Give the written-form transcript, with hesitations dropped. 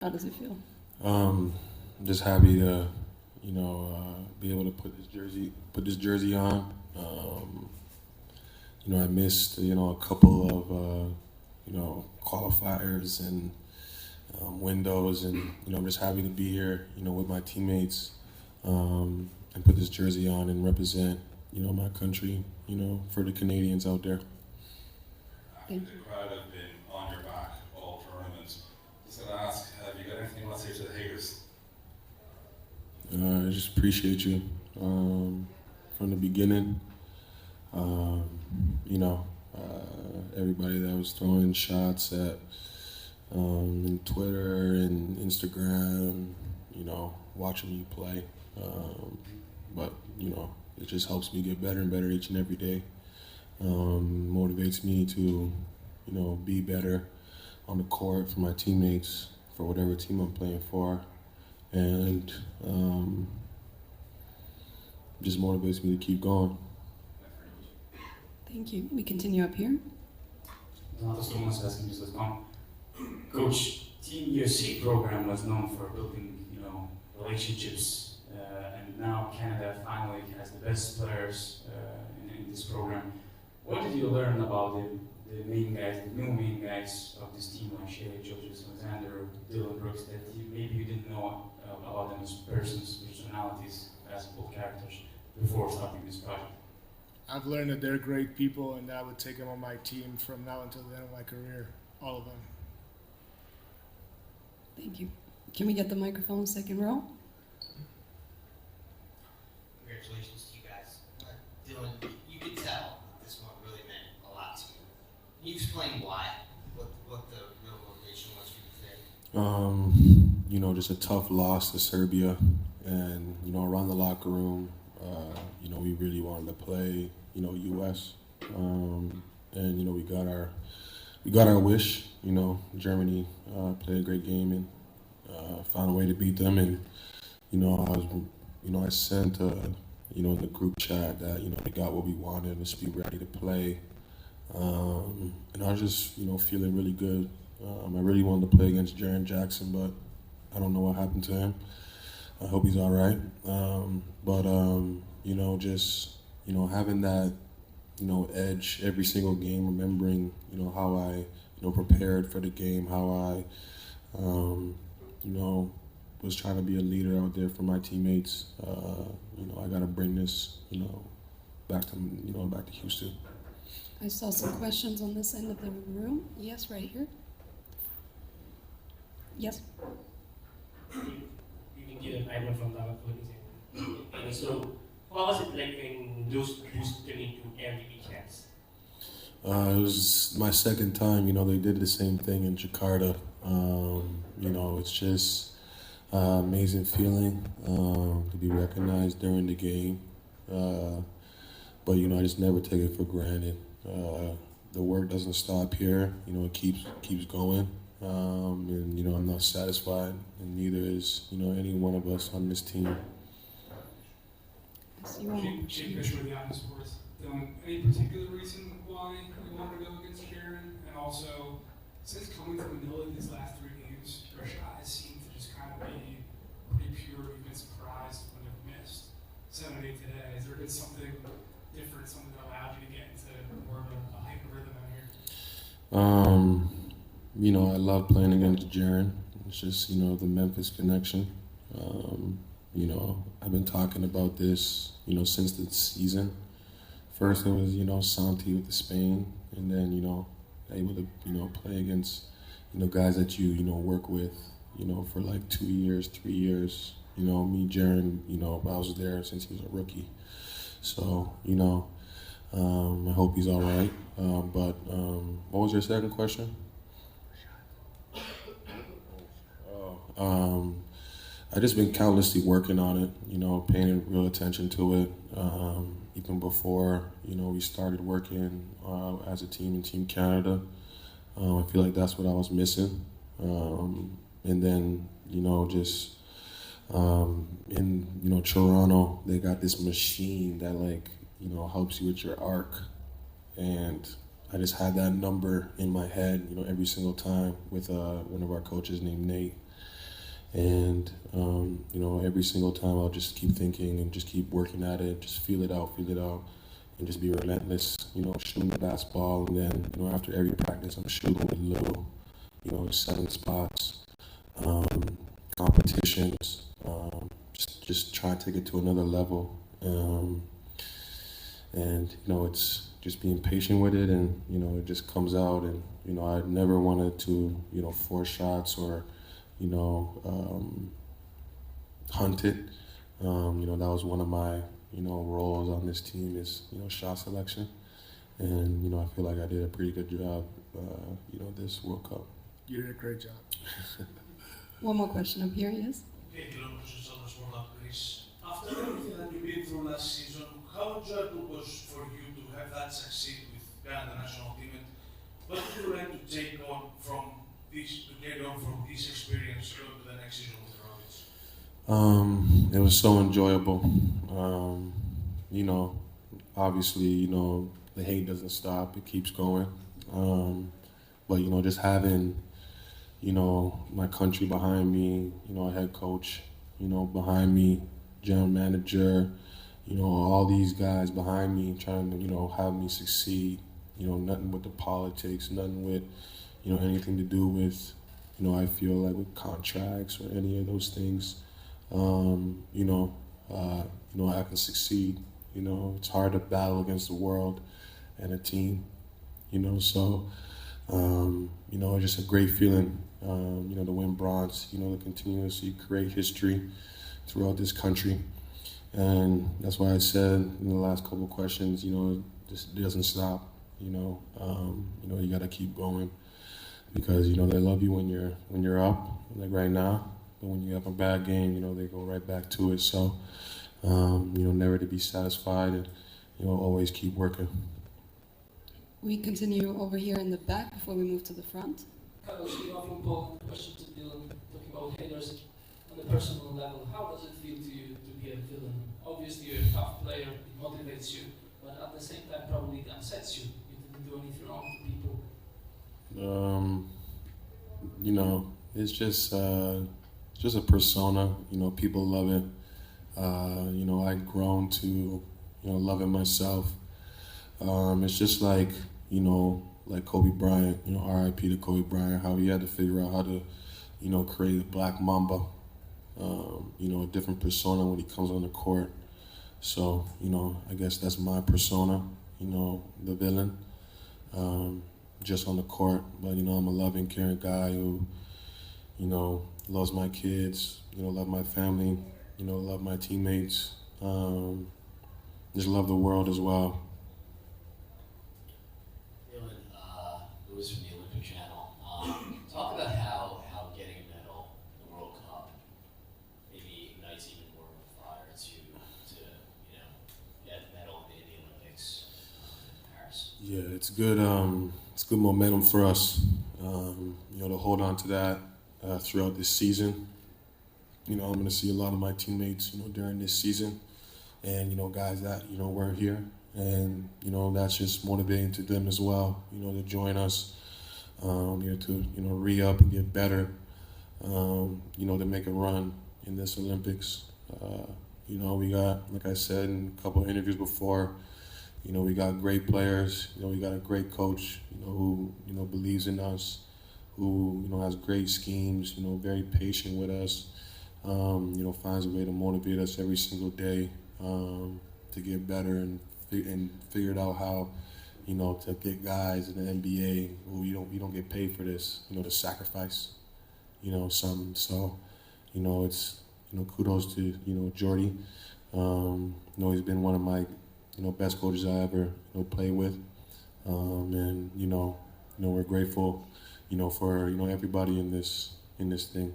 How does it feel? Just happy to, be able to put this jersey on. I missed, a couple of, qualifiers and windows, and I'm just happy to be here, with my teammates, and put this jersey on and represent, my country, for the Canadians out there. The crowd have been on your back all tournament. Just gonna ask, have you got anything you want to say to the haters? I just appreciate you from the beginning. Um, Everybody that was throwing shots at in Twitter and Instagram, watching me play. But it just helps me get better and better each and every day. Motivates me to, be better on the court for my teammates, for whatever team I'm playing for, and just motivates me to keep going. Thank you. We continue up here. Coach, Team USA program was known for building, relationships, and now Canada finally has the best players in this program. What did you learn about the main guys, the new main guys of this team, like Shea, Georges, Alexander, Dillon Brooks, that maybe you didn't know about them as persons, personalities, basketball characters before starting this project? I've learned that they're great people, and that I would take them on my team from now until the end of my career, all of them. Thank you. Can we get the microphone second row? Congratulations to you guys. Dillon, you could tell this one really meant a lot to you. Can you explain why? What the real motivation was for you today? Just a tough loss to Serbia, and around the locker room, we really wanted to play, U.S. And we got our wish. Germany played a great game and found a way to beat them. And I sent in the group chat that they got what we wanted, and to be ready to play. And I was just feeling really good. I really wanted to play against Jaren Jackson, but I don't know what happened to him. I hope he's all right. Just having that edge every single game, remembering how I prepared for the game, how I was trying to be a leader out there for my teammates. I got to bring this back to Houston. I saw some questions on this end of the room. Yes, right here. Yes. You can get an item from the and so, what was it like when those boosts turned into MVP chats? It was my second time. They did the same thing in Jakarta. It's just amazing feeling to be recognized during the game. But I just never take it for granted. The work doesn't stop here. It keeps going. And I'm not satisfied, and neither is any one of us on this team. Chief Fisher with Yahoo Sports. Any particular reason why you wanted to go against Jaren? And also, since coming from Manila these last 3 games, your shot has seemed to just kind of be pretty pure. You've been surprised when you've missed 7 8 today. Has there been something different, something that allowed you to get into more of a hyper rhythm out here? I love playing against Jaren. It's just, the Memphis connection. I've been talking about this, since the season. First it was, Santi with the Spain, and then, able to, play against, guys that you, work with, for like 2 years, 3 years. Me, Jaren, I was there since he was a rookie. So, I hope he's all right. But what was your second question? I just been countlessly working on it, paying real attention to it. Even before, we started working as a team in Team Canada. I feel like that's what I was missing. And then, just in, Toronto, they got this machine that helps you with your arc. And I just had that number in my head, every single time with one of our coaches named Nate. And, every single time I'll just keep thinking and just keep working at it, just feel it out, and just be relentless, shooting the basketball. And then, after every practice, I'm shooting with little, 7 spots, competitions, just try to take it to another level. And, it's just being patient with it, and, it just comes out. And, I never wanted to, force shots or, hunt it. That was one of my, roles on this team is, shot selection. And, I feel like I did a pretty good job, this World Cup. You did a great job. One more question up here, yes? Okay, Dillon Brooks, World Cup, Greece. After everything that you've been through last season, how enjoyable was for you to have that succeed with Canada national team? And what would you like to take on from this, to carry on from this experience going to the next season with the Rockets? It was so enjoyable. Obviously, the hate doesn't stop; it keeps going. But just having, my country behind me, a head coach, behind me, general manager, all these guys behind me trying to, have me succeed. Nothing with the politics, nothing with, anything to do with, I feel like with contracts or any of those things. I can succeed. It's hard to battle against the world and a team. So it's just a great feeling. To win bronze. To continuously create history throughout this country, and that's why I said in the last couple of questions, it just doesn't stop. You got to keep going because they love you when you're up, like right now. But when you have a bad game, they go right back to it. So, never to be satisfied, and always keep working. We continue over here in the back before we move to the front. Carlos, from Poland, question to Dillon, talking about haters on a personal level. How does it feel to you to be a villain? Obviously, you're a tough player, it motivates you, but at the same time, probably it upsets you. You didn't do anything wrong to people. It's just a persona. People love it. I've grown to, love it myself. It's just like, like Kobe Bryant, R.I.P. to Kobe Bryant, how he had to figure out how to, create a black mamba, a different persona when he comes on the court. So, I guess that's my persona, the villain, just on the court. But, I'm a loving, caring guy who, loves my kids, love my family, love my teammates, just love the world as well. Lewis from the Olympic Channel. Talk about how getting a medal in the World Cup maybe ignites even more of a fire to get a medal in the Olympics in Paris. Yeah, it's good. It's good momentum for us. To hold on to that throughout this season. I'm going to see a lot of my teammates, during this season, and guys that weren't here. And, that's just motivating to them as well, to join us, to, re-up and get better, to make a run in this Olympics. We got, like I said in a couple of interviews before, we got great players, we got a great coach, who, believes in us, who, has great schemes, very patient with us, finds a way to motivate us every single day, to get better and figured out how, to get guys in the NBA who we don't get paid for this, to sacrifice, something. So, it's, kudos to, Jordy. He's been one of my, best coaches I ever, played with. And, we're grateful, for, everybody in this thing.